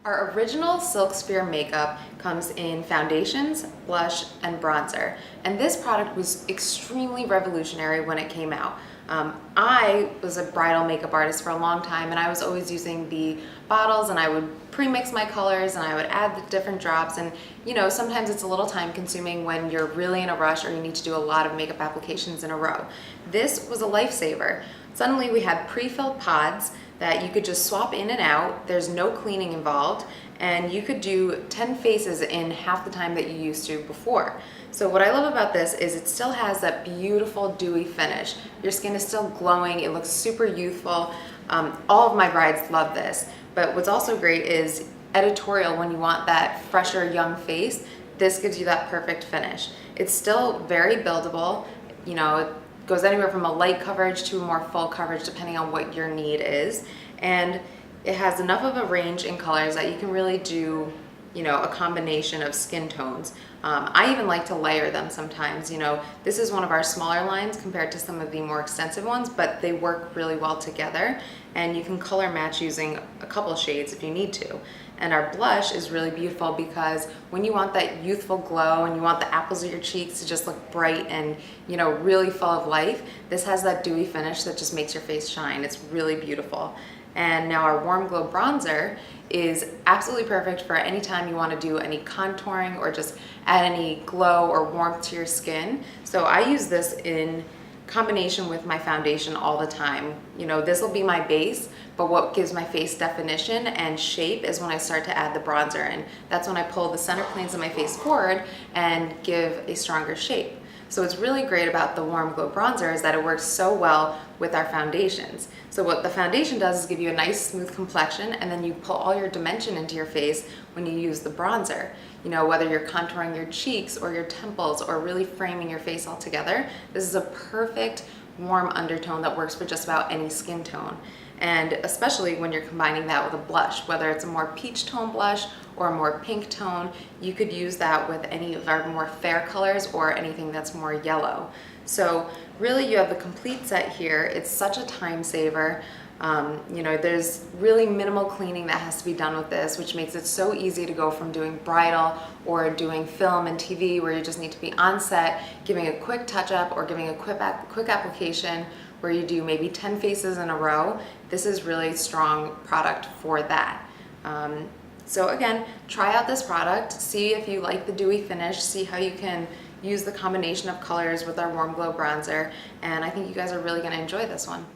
Our original SilkSphere makeup comes in foundations, blush, and bronzer. And this product was extremely revolutionary when it came out. I was a bridal makeup artist for a long time, and I was always using the bottles, and I would pre-mix my colors and I would add the different drops. And you know, sometimes it's a little time consuming when you're really in a rush or you need to do a lot of makeup applications in a row. This was a lifesaver. Suddenly we had pre-filled pods that you could just swap in and out. There's no cleaning involved, and you could do 10 faces in half the time that you used to before. So what I love about this is it still has that beautiful dewy finish. Your skin is still glowing, it looks super youthful. All of my brides love this, but what's also great is editorial when you want that fresher young face. This gives you that perfect finish. It's still very buildable, you know, it goes anywhere from a light coverage to a more full coverage depending on what your need is, and it has enough of a range in colors that you can really do, you know, a combination of skin tones. I even like to layer them sometimes. You know, this is one of our smaller lines compared to some of the more extensive ones, but they work really well together, and you can color match using a couple shades if you need to. And our blush is really beautiful because when you want that youthful glow and you want the apples of your cheeks to just look bright and, you know, really full of life, this has that dewy finish that just makes your face shine. It's really beautiful. And now our Warm Glow Bronzer is absolutely perfect for any time you want to do any contouring or just add any glow or warmth to your skin. So I use this in combination with my foundation all the time. You know, this will be my base, but what gives my face definition and shape is when I start to add the bronzer, and that's when I pull the center planes of my face forward and give a stronger shape. So what's really great about the Warm Glow Bronzer is that it works so well with our foundations. So what the foundation does is give you a nice smooth complexion, and then you pull all your dimension into your face when you use the bronzer. You know, whether you're contouring your cheeks or your temples or really framing your face all together, this is a perfect warm undertone that works for just about any skin tone. And especially when you're combining that with a blush, whether it's a more peach tone blush or a more pink tone, you could use that with any of our more fair colors or anything that's more yellow. So really you have the complete set here. It's such a time saver. You know, there's really minimal cleaning that has to be done with this, which makes it so easy to go from doing bridal or doing film and TV where you just need to be on set, giving a quick touch up or giving a quick application where you do maybe 10 faces in a row. This is really strong product for that. So again, try out this product, see if you like the dewy finish, see how you can use the combination of colors with our Warm Glow Bronzer, and I think you guys are really going to enjoy this one.